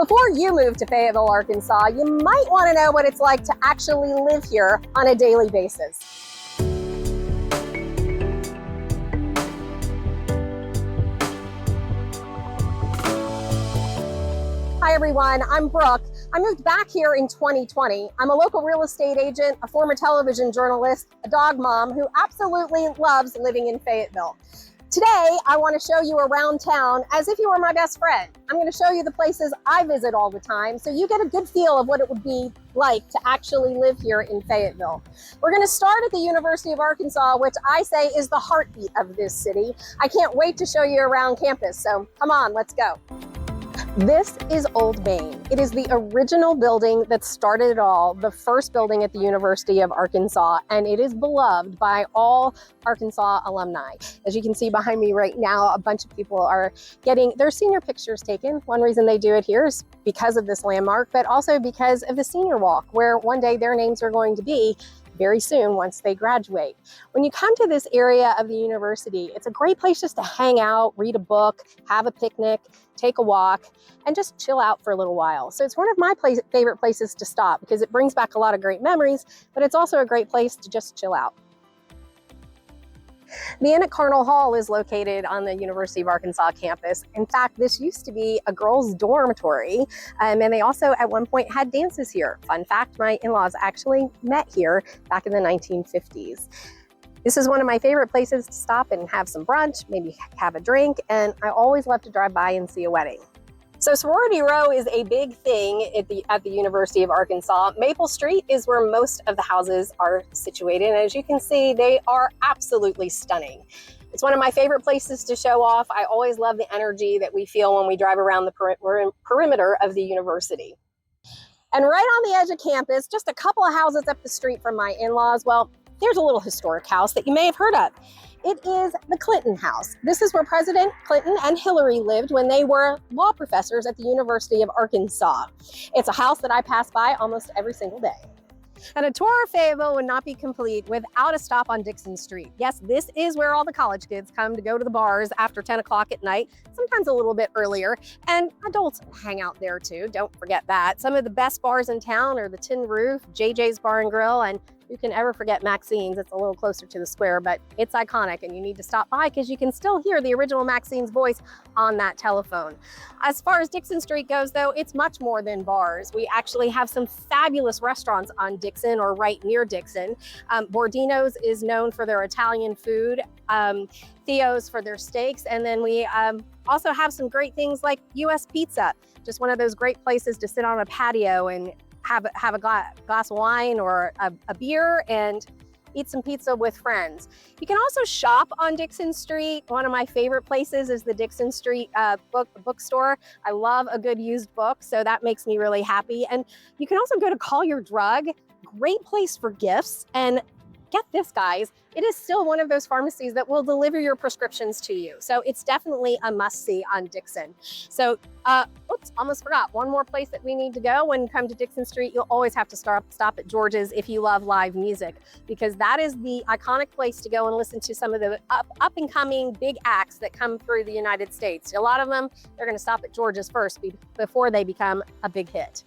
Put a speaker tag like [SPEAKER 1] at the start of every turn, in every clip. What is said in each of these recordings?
[SPEAKER 1] Before you move to Fayetteville, Arkansas, you might want to know what it's like to actually live here on a daily basis. Hi everyone, I'm Brooke. I moved back here in 2020. I'm a local real estate agent, a former television journalist, a dog mom who absolutely loves living in Fayetteville. Today, I want to show you around town as if you were my best friend. I'm going to show you the places I visit all the time so you get a good feel of what it would be like to actually live here in Fayetteville. We're going to start at the University of Arkansas, which I say is the heartbeat of this city. I can't wait to show you around campus, so come on, let's go. This is Old Main. It is the original building that started it all, the first building at the University of Arkansas, and it is beloved by all Arkansas alumni. As you can see behind me right now, a bunch of people are getting their senior pictures taken. One reason they do it here is because of this landmark, but also because of the senior walk, where one day their names are going to be very soon once they graduate. When you come to this area of the university, it's a great place just to hang out, read a book, have a picnic, take a walk, and just chill out for a little while. So it's one of my favorite places to stop because it brings back a lot of great memories, but it's also a great place to just chill out. The Inn at Carnal Hall is located on the University of Arkansas campus. In fact, this used to be a girls' dormitory, and they also at one point had dances here. Fun fact, my in-laws actually met here back in the 1950s. This is one of my favorite places to stop and have some brunch, maybe have a drink, and I always love to drive by and see a wedding. So sorority row is a big thing at the University of Arkansas. Maple Street is where most of the houses are situated. And as you can see, they are absolutely stunning. It's one of my favorite places to show off. I always love the energy that we feel when we drive around the perimeter of the university. And right on the edge of campus, just a couple of houses up the street from my in-laws, well, there's a little historic house that you may have heard of. It is the Clinton House. This is where President Clinton and Hillary lived when they were law professors at the University of Arkansas. It's a house that I pass by almost every single day. And a tour of Fayetteville would not be complete without a stop on Dixon Street. Yes, this is where all the college kids come to go to the bars after 10 o'clock at night, sometimes a little bit earlier, and adults hang out there too, don't forget that. Some of the best bars in town are the Tin Roof, JJ's Bar and Grill, and who can ever forget Maxine's? It's a little closer to the square, but it's iconic and you need to stop by because you can still hear the original Maxine's voice on that telephone. As far as Dixon Street goes though, it's much more than bars. We actually have some fabulous restaurants on Dixon or right near Dixon. Bordino's is known for their Italian food, Theo's for their steaks, and then we also have some great things like US Pizza, just one of those great places to sit on a patio and have a glass of wine or a beer and eat some pizza with friends. You can also shop on Dixon Street. One of my favorite places is the Dixon Street bookstore. I love a good used book, so that makes me really happy. And you can also go to Call Your Drug, great place for gifts. And get this, guys, it is still one of those pharmacies that will deliver your prescriptions to you. So it's definitely a must-see on Dixon. So, oops, almost forgot. One more place that we need to go when you come to Dixon Street, you'll always have to stop at George's if you love live music, because that is the iconic place to go and listen to some of the up-and-coming big acts that come through the United States. A lot of them, they're gonna stop at George's first before they become a big hit.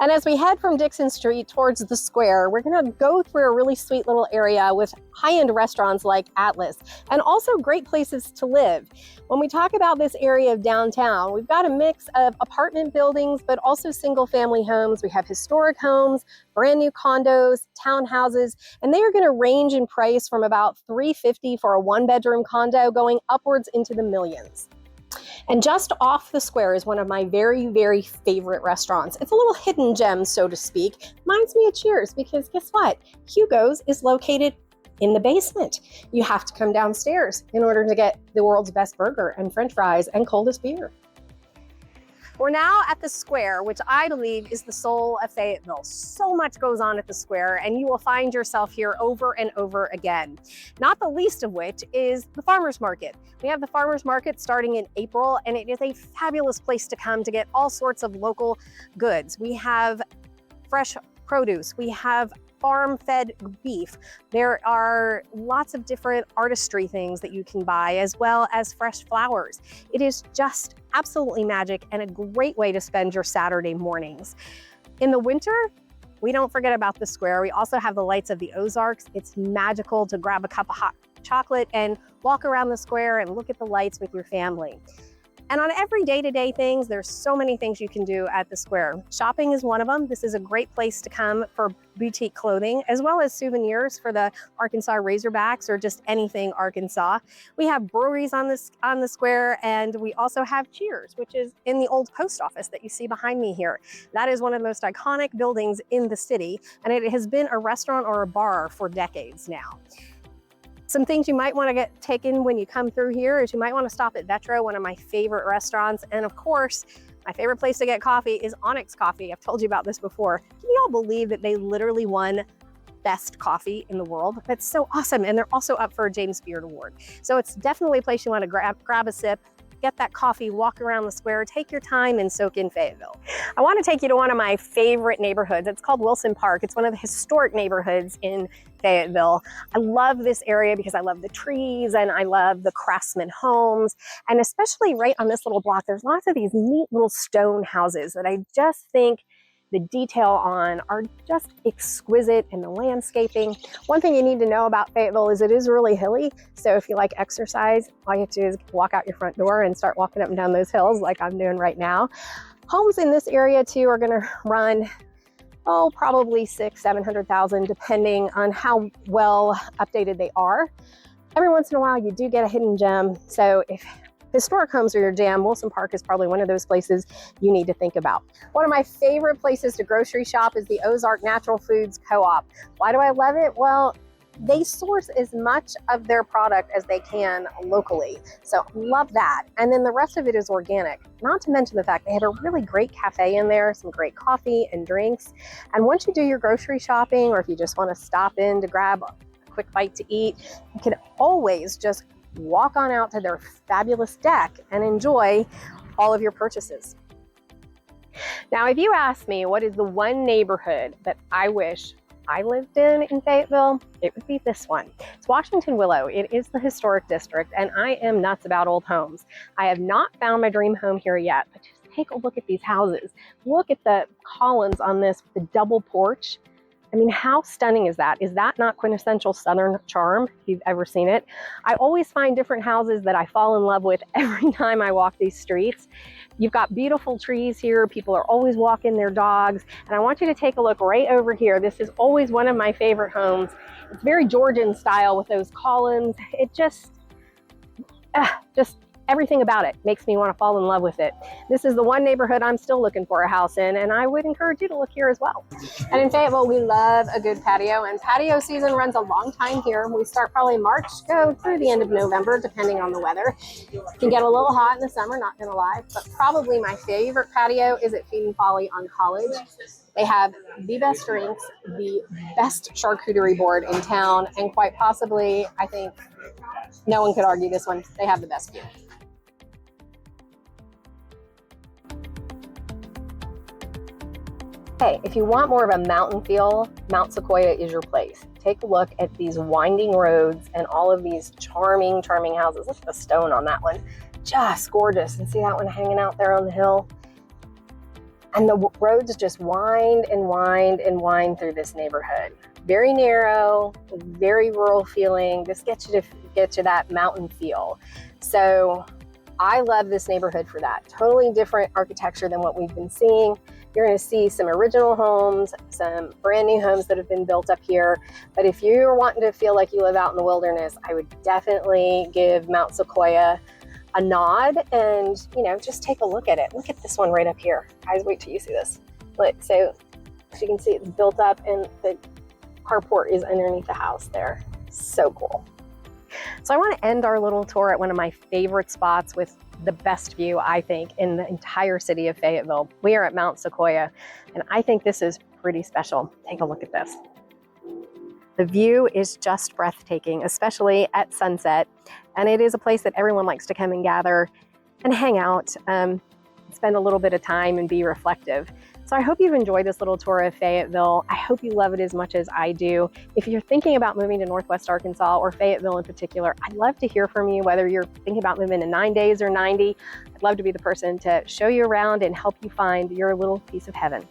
[SPEAKER 1] And as we head from Dixon Street towards the square, we're gonna go through a really sweet little area with high-end restaurants like Atlas, and also great places to live. When we talk about this area of downtown, we've got a mix of apartment buildings, but also single-family homes. We have historic homes, brand new condos, townhouses, and they are gonna range in price from about $350 for a one-bedroom condo going upwards into the millions. And just off the square is one of my very, very favorite restaurants. It's a little hidden gem, so to speak. Reminds me of Cheers, because guess what? Hugo's is located in the basement. You have to come downstairs in order to get the world's best burger and French fries and coldest beer. We're now at the square, which I believe is the soul of Fayetteville. So much goes on at the square, and you will find yourself here over and over again. Not the least of which is the farmers market. We have the farmers market starting in April, and it is a fabulous place to come to get all sorts of local goods. We have fresh produce. We have farm-fed beef. There are lots of different artistry things that you can buy, as well as fresh flowers. It is just absolutely magic and a great way to spend your Saturday mornings. In the winter, we don't forget about the square. We also have the lights of the Ozarks. It's magical to grab a cup of hot chocolate and walk around the square and look at the lights with your family. And on every day-to-day things, there's so many things you can do at the square. Shopping is one of them. This is a great place to come for boutique clothing, as well as souvenirs for the Arkansas Razorbacks or just anything Arkansas. We have breweries on the square, and we also have Cheers, which is in the old post office that you see behind me here. That is one of the most iconic buildings in the city, and it has been a restaurant or a bar for decades now. Some things you might want to get taken when you come through here is you might want to stop at Vetro, one of my favorite restaurants. And of course, my favorite place to get coffee is Onyx Coffee. I've told you about this before. Can you all believe that they literally won best coffee in the world? That's so awesome. And they're also up for a James Beard Award. So it's definitely a place you want to grab a sip, get that coffee, walk around the square, take your time and soak in Fayetteville. I want to take you to one of my favorite neighborhoods. It's called Wilson Park. It's one of the historic neighborhoods in Fayetteville. I love this area because I love the trees and I love the craftsman homes. And especially right on this little block, there's lots of these neat little stone houses that I just think the detail on are just exquisite, and the landscaping. One thing you need to know about Fayetteville is it is really hilly. So if you like exercise, all you have to do is walk out your front door and start walking up and down those hills like I'm doing right now. Homes in this area too are gonna run, probably 600,000-700,000, depending on how well updated they are. Every once in a while, you do get a hidden gem. So if historic homes are your jam, Wilson Park is probably one of those places you need to think about. One of my favorite places to grocery shop is the Ozark Natural Foods Co-op. Why do I love it? Well, they source as much of their product as they can locally. So love that. And then the rest of it is organic. Not to mention the fact they have a really great cafe in there, some great coffee and drinks. And once you do your grocery shopping, or if you just want to stop in to grab a quick bite to eat, you can always just walk on out to their fabulous deck and enjoy all of your purchases. Now, if you ask me what is the one neighborhood that I wish I lived in Fayetteville, it would be this one. It's Washington-Willow. It is the historic district, and I am nuts about old homes. I have not found my dream home here yet, but just take a look at these houses. Look at the columns on this with the double porch. I mean, how stunning is that? Is that not quintessential Southern charm, if you've ever seen it? I always find different houses that I fall in love with every time I walk these streets. You've got beautiful trees here. People are always walking their dogs. And I want you to take a look right over here. This is always one of my favorite homes. It's very Georgian style with those columns. It just everything about it makes me want to fall in love with it. This is the one neighborhood I'm still looking for a house in, and I would encourage you to look here as well. And in Fayetteville, we love a good patio, and patio season runs a long time here. We start probably March, go through the end of November, depending on the weather. It can get a little hot in the summer, not gonna lie, but probably my favorite patio is at Folly on College. They have the best drinks, the best charcuterie board in town, and quite possibly, I think, no one could argue this one, they have the best view. Hey, if you want more of a mountain feel, Mount Sequoyah is your place. Take a look at these winding roads and all of these charming, charming houses. Look at the stone on that one. Just gorgeous. And see that one hanging out there on the hill? And the roads just wind and wind and wind through this neighborhood. Very narrow, very rural feeling. This gets you that mountain feel. So I love this neighborhood for that. Totally different architecture than what we've been seeing. You're going to see some original homes, some brand new homes that have been built up here. But if you're wanting to feel like you live out in the wilderness, I would definitely give Mount Sequoyah a nod and, just take a look at it. Look at this one right up here. Guys, wait till you see this. So you can see it's built up and the carport is underneath the house there. So cool. So I want to end our little tour at one of my favorite spots with the best view, I think, in the entire city of Fayetteville. We are at Mount Sequoyah, and I think this is pretty special. Take a look at this. The view is just breathtaking, especially at sunset, and it is a place that everyone likes to come and gather and hang out, spend a little bit of time and be reflective. So I hope you've enjoyed this little tour of Fayetteville. I hope you love it as much as I do. If you're thinking about moving to Northwest Arkansas or Fayetteville in particular, I'd love to hear from you, whether you're thinking about moving in 9 days or 90. I'd love to be the person to show you around and help you find your little piece of heaven.